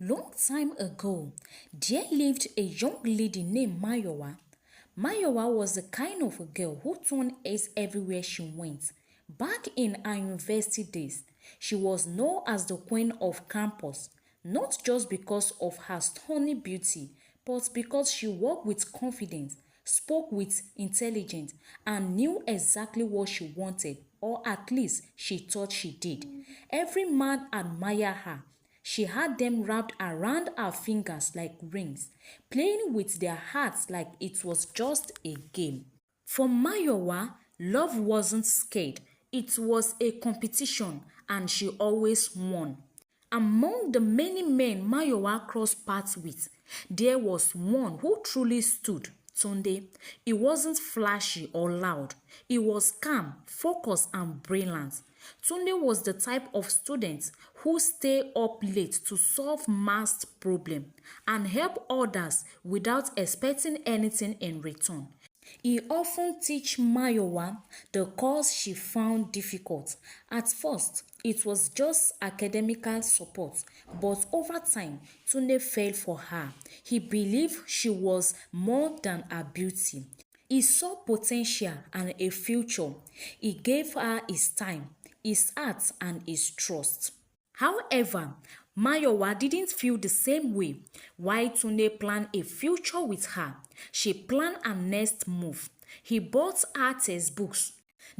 Long time ago, there lived a young lady named Mayowa. Mayowa was the kind of a girl who turned heads everywhere she went. Back in her university days, she was known as the queen of campus, not just because of her stunning beauty, but because she walked with confidence, spoke with intelligence, and knew exactly what she wanted, or at least she thought she did. Every man admired her. She had them wrapped around her fingers like rings, playing with their hearts like it was just a game. For Mayowa, love wasn't scared. It was a competition and she always won. Among the many men Mayowa crossed paths with, there was one who truly stood. Tunde. He wasn't flashy or loud. He was calm, focused, and brilliant. Tunde was the type of student who stayed up late to solve math problems and help others without expecting anything in return. He often teach Mayowa the course she found difficult. At first, it was just academical support, but over time, Tunde fell for her. He believed she was more than her beauty. He saw potential and a future. He gave her his time, his heart, and his trust. However, Mayowa didn't feel the same way. While Tunde planned a future with her, she planned her next move. He bought her textbooks,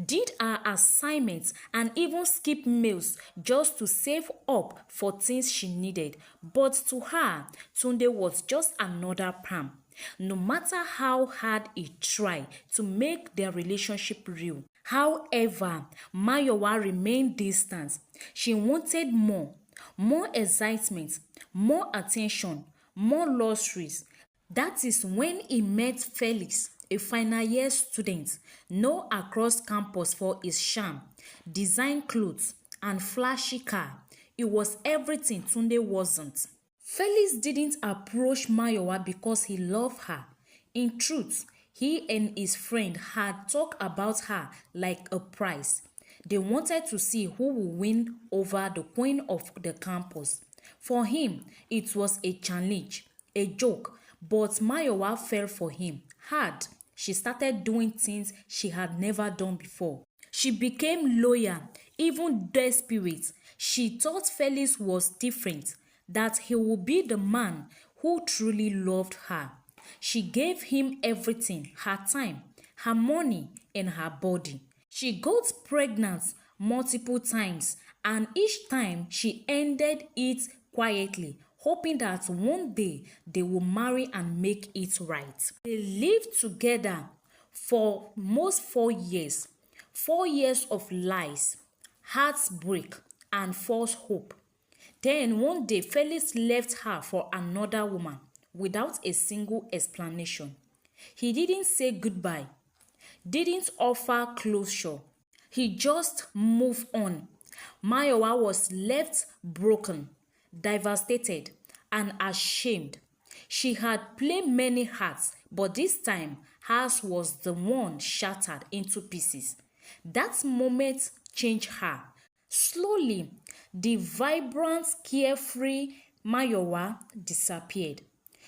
did her assignments, and even skipped meals just to save up for things she needed. But to her, Tunde was just another pram. No matter how hard he tried to make their relationship real. However, Mayowa remained distant. She wanted more excitement, more attention, more luxuries. That is when he met Felix, a final year student known across campus for his charm, design clothes, and flashy car. It was everything Tunde wasn't. Felix didn't approach Mayowa because he loved her. In truth, he and his friend had talked about her like a prize. They wanted to see who would win over the queen of the campus. For him, it was a challenge, a joke, but Mayowa fell for him hard. She started doing things she had never done before. She became loyal, even desperate. She thought Felix was different, that he would be the man who truly loved her. She gave him everything, her time, her money, and her body. She got pregnant multiple times, and each time she ended it quietly, hoping that one day they will marry and make it right. They lived together for most 4 years. 4 years of lies, heartbreak, and false hope. Then one day Felix left her for another woman without a single explanation. He didn't say goodbye, didn't offer closure. He just moved on. Mayowa was left broken, devastated, and ashamed. She had played many hearts, but this time hers was the one shattered into pieces. That moment changed her. Slowly, the vibrant, carefree Mayowa disappeared.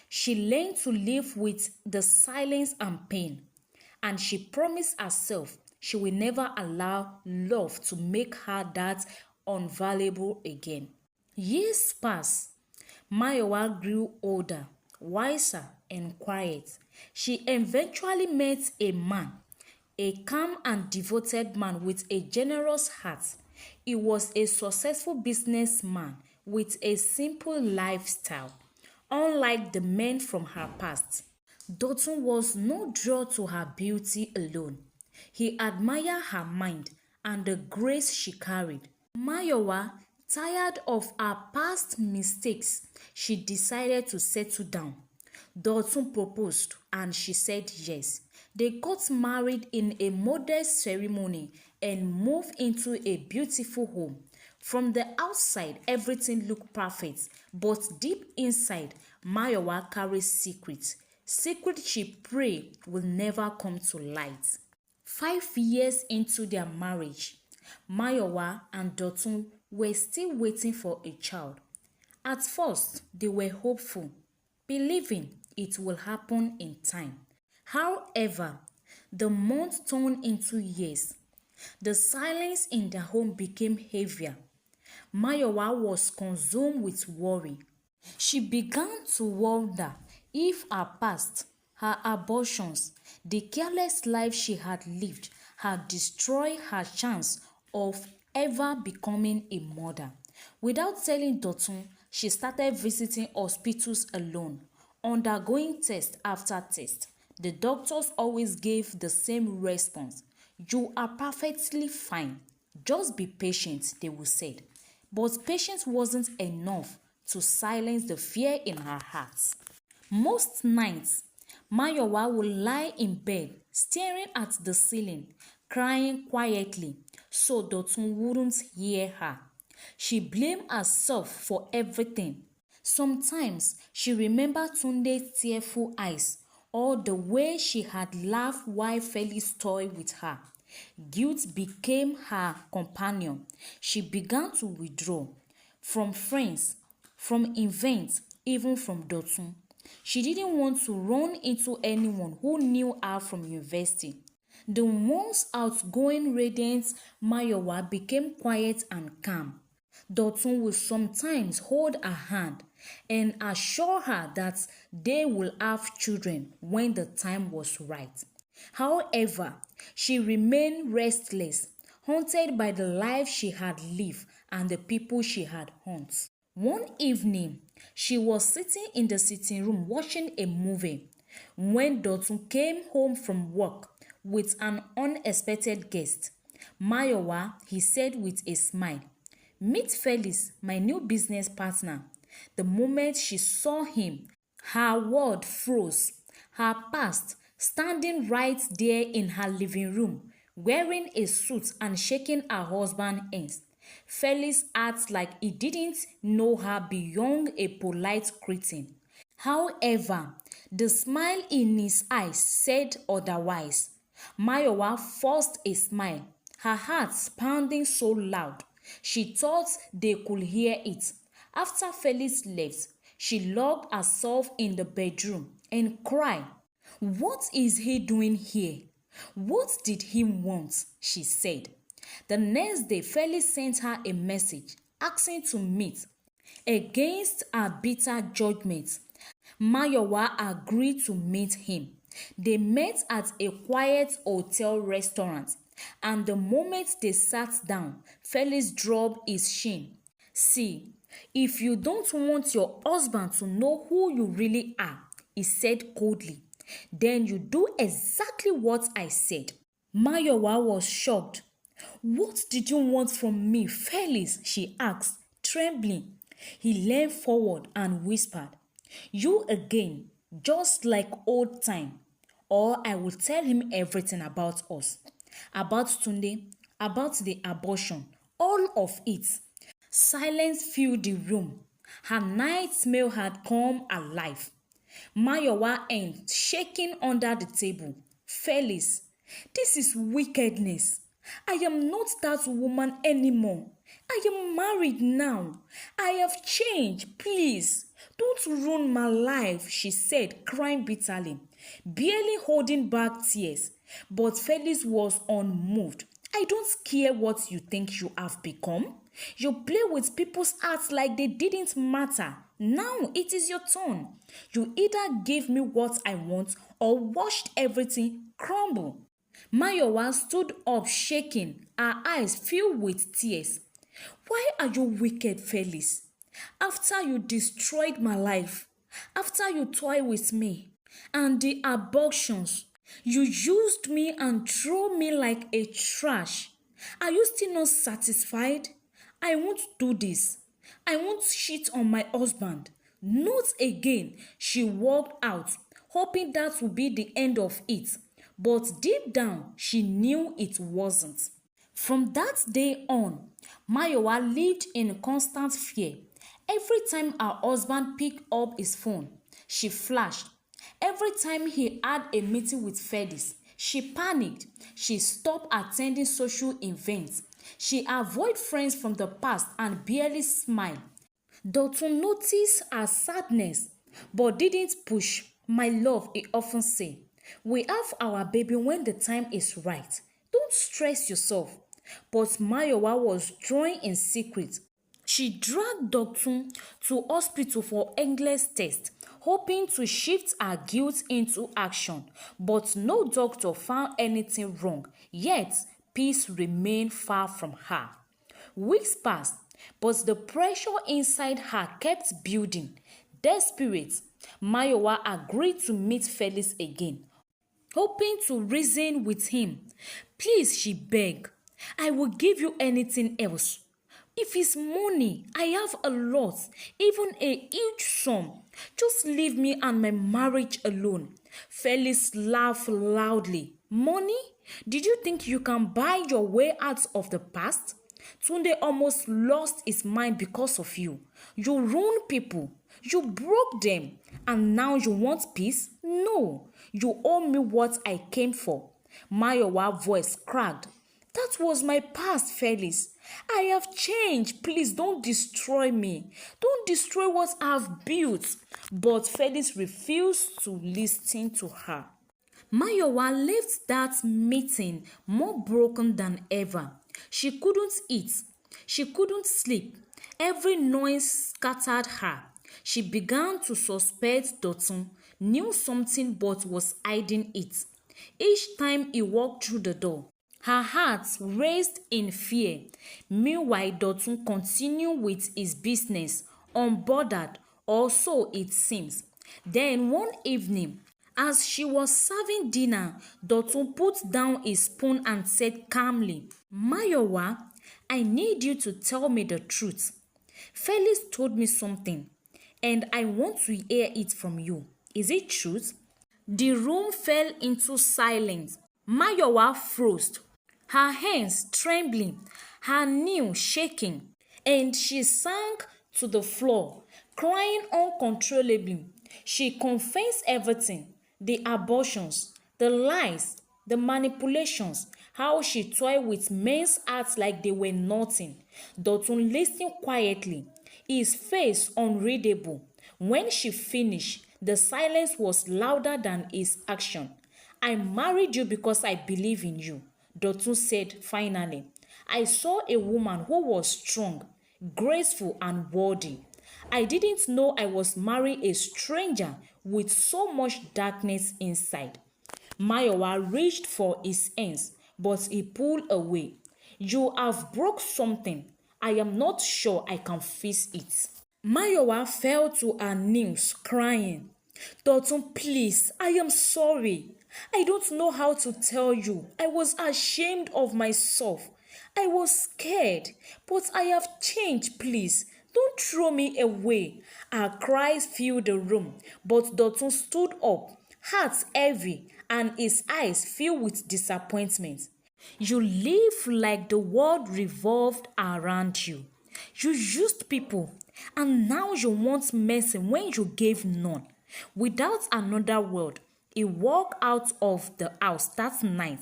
She learned to live with the silence and pain, and she promised herself she will never allow love to make her that unvaluable again. Years passed. Mayowa grew older, wiser, and quiet. She eventually met a man, a calm and devoted man with a generous heart. He was a successful businessman with a simple lifestyle. Unlike the men from her past, Dotun was no draw to her beauty alone. He admired her mind and the grace she carried. Mayowa, tired of her past mistakes, she decided to settle down. Dotun proposed and she said yes. They got married in a modest ceremony and moved into a beautiful home. From the outside, everything looked perfect, but deep inside, Mayowa carries secrets. Secrets she prayed will never come to light. 5 years into their marriage, Mayowa and Dotun were still waiting for a child. At first, they were hopeful, believing it will happen in time. However, the months turned into years. The silence in their home became heavier. Mayowa was consumed with worry. She began to wonder if her past, her abortions, the careless life she had lived had destroyed her chance of ever becoming a mother. Without telling Dotun, she started visiting hospitals alone, undergoing test after test. The doctors always gave the same response. You are perfectly fine. Just be patient, they would say. But patience wasn't enough to silence the fear in her heart. Most nights, Mayowa would lie in bed, staring at the ceiling, crying quietly so Dotun wouldn't hear her. She blamed herself for everything. Sometimes she remembered Tunde's tearful eyes or the way she had laughed while Felix toyed with her. Guilt became her companion. She began to withdraw from friends, from events, even from Dotun. She didn't want to run into anyone who knew her from university. The once outgoing radiant Mayowa became quiet and calm. Dotun would sometimes hold her hand and assure her that they will have children when the time was right. However, she remained restless, haunted by the life she had lived and the people she had haunted. One evening, she was sitting in the sitting room watching a movie when Dotun came home from work with an unexpected guest. Mayowa, he said with a smile, "Meet Felix, my new business partner." The moment she saw him, her world froze. Her past, standing right there in her living room, wearing a suit and shaking her husband's hands. Felix acted like he didn't know her beyond a polite greeting. However, the smile in his eyes said otherwise. Mayowa forced a smile, her heart pounding so loud she thought they could hear it. After Felix left, she locked herself in the bedroom and cried. "What is he doing here? What did he want?" she said. The next day, Felix sent her a message asking to meet. Against her bitter judgment, Mayowa agreed to meet him. They met at a quiet hotel restaurant, and the moment they sat down, Felix dropped his chin. "See, if you don't want your husband to know who you really are," he said coldly, "then you do exactly what I said." Mayowa was shocked. "What did you want from me, Felix?" she asked, trembling. He leaned forward and whispered, "You again, just like old time. Or I will tell him everything about us. About Tunde, about the abortion, all of it." Silence filled the room. Her nightmare had come alive. Mayowa hand shaking under the table. "Felix, this is wickedness. I am not that woman anymore. I am married now. I have changed. Please, don't ruin my life," she said, crying bitterly, barely holding back tears. But Felix was unmoved. "I don't care what you think you have become. You play with people's hearts like they didn't matter. Now it is your turn. You either give me what I want or watched everything crumble." Mayowa stood up shaking, her eyes filled with tears. "Why are you wicked, Felix? After you destroyed my life, after you toyed with me, and the abortions, you used me and threw me like a trash. Are you still not satisfied? I won't do this. I won't cheat on my husband. Not again." She walked out, hoping that would be the end of it. But deep down, she knew it wasn't. From that day on, Mayowa lived in constant fear. Every time her husband picked up his phone, she flashed. Every time he had a meeting with Felix, she panicked. She stopped attending social events. She avoided friends from the past and barely smiled. Dotun noticed her sadness but didn't push. My love, he often say. We have our baby when the time is right. Don't stress yourself. But Mayowa was drawing in secret. She dragged Dotun to hospital for endless tests, hoping to shift her guilt into action. But no doctor found anything wrong, yet peace remained far from her. Weeks passed, but the pressure inside her kept building. Desperate, Mayowa agreed to meet Felix again, hoping to reason with him. Please, she begged, I will give you anything else. If it's money, I have a lot, even a huge sum. Just leave me and my marriage alone. Felix laughed loudly. Money? Did you think you can buy your way out of the past? Tunde almost lost his mind because of you. You ruined people. You broke them. And now you want peace? No. You owe me what I came for. Mayowa's voice cracked. That was my past, Felix. I have changed. Please don't destroy me. Don't destroy what I've built. But Felix refused to listen to her. Mayowa left that meeting more broken than ever. She couldn't eat. She couldn't sleep. Every noise scattered her. She began to suspect Dotun knew something but was hiding it. Each time he walked through the door, her heart raced in fear. Meanwhile, Dotun continued with his business, unbothered, or so it seems. Then one evening, as she was serving dinner, Dotun put down his spoon and said calmly, Mayowa, I need you to tell me the truth. Felix told me something, and I want to hear it from you. Is it truth? The room fell into silence. Mayowa froze, her hands trembling, her knees shaking, and she sank to the floor, crying uncontrollably. She confessed everything, the abortions, the lies, the manipulations, how she toyed with men's hearts like they were nothing. Dotun listened quietly, his face unreadable. When she finished, the silence was louder than his action. I married you because I believe in you, Dotun said finally. I saw a woman who was strong, graceful, and worthy. I didn't know I was marrying a stranger with so much darkness inside. Mayowa reached for his hands, but he pulled away. You have broke something. I am not sure I can fix it. Mayowa fell to her knees, crying. Dotun, please, I am sorry. I don't know how to tell you. I was ashamed of myself. I was scared, but I have changed, please. Don't throw me away. Her cries filled the room, but Dotun stood up, heart heavy, and his eyes filled with disappointment. You live like the world revolved around you. You used people, and now you want mercy when you gave none. Without another word, he walked out of the house that night.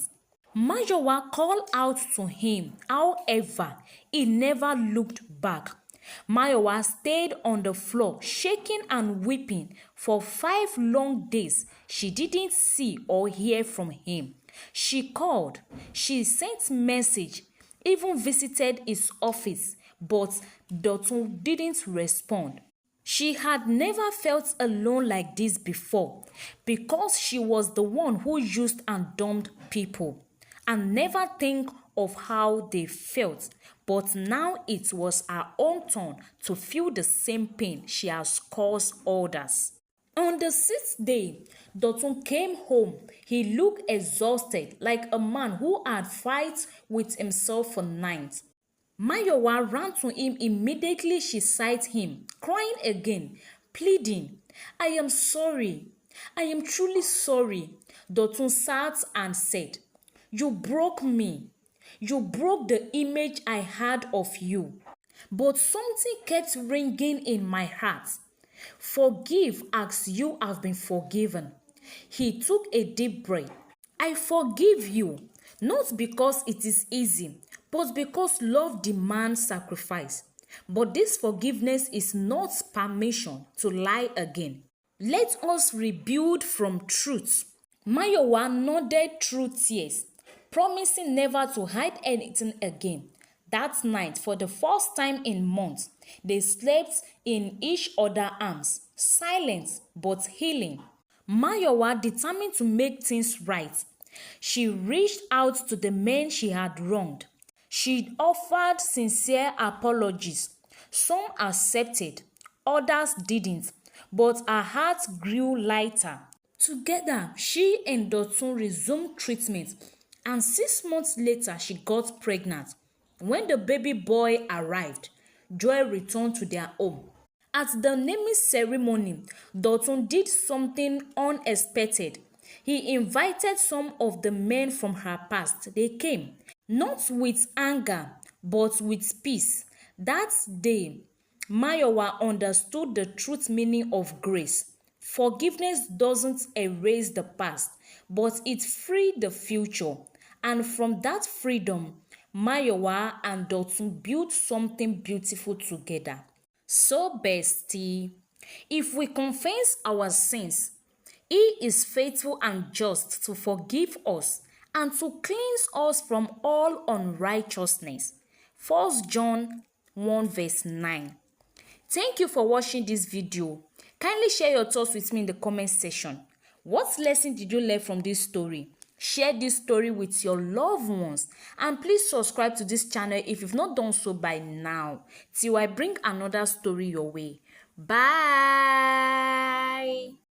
Mayowa called out to him. However, he never looked back. Mayowa stayed on the floor, shaking and weeping. For 5 long days, she didn't see or hear from him. She called, she sent message, even visited his office, but Dotun didn't respond. She had never felt alone like this before because she was the one who used and dumped people and never think of how they felt. But now it was her own turn to feel the same pain she has caused others. On the 6th day, Dotun came home. He looked exhausted, like a man who had fight with himself for nights. Mayowa ran to him immediately. She sighted him, crying again, pleading, I am sorry. I am truly sorry. Dotun sat and said, you broke me. You broke the image I had of you. But something kept ringing in my heart. Forgive as you have been forgiven. He took a deep breath. I forgive you, not because it is easy, but because love demands sacrifice. But this forgiveness is not permission to lie again. Let us rebuild from truth. Mayowa nodded through tears, promising never to hide anything again. That night, for the first time in months, they slept in each other's arms, silent but healing. Mayowa determined to make things right. She reached out to the men she had wronged. She offered sincere apologies. Some accepted, others didn't, but her heart grew lighter. Together, she and Dotun resumed treatment, and 6 months later, she got pregnant. When the baby boy arrived, joy returned to their home. At the naming ceremony, Dotun did something unexpected. He invited some of the men from her past. They came, not with anger, but with peace. That day, Mayowa understood the true meaning of grace. Forgiveness doesn't erase the past, but it frees the future. And from that freedom, Mayowa and Dotun built something beautiful together. So, bestie, if we confess our sins, He is faithful and just to forgive us and to cleanse us from all unrighteousness. 1 John 1 verse 9. Thank you for watching this video. Kindly share your thoughts with me in the comment section. What lesson did you learn from this story? Share this story with your loved ones, and please subscribe to this channel if you've not done so by now, till I bring another story your way. Bye.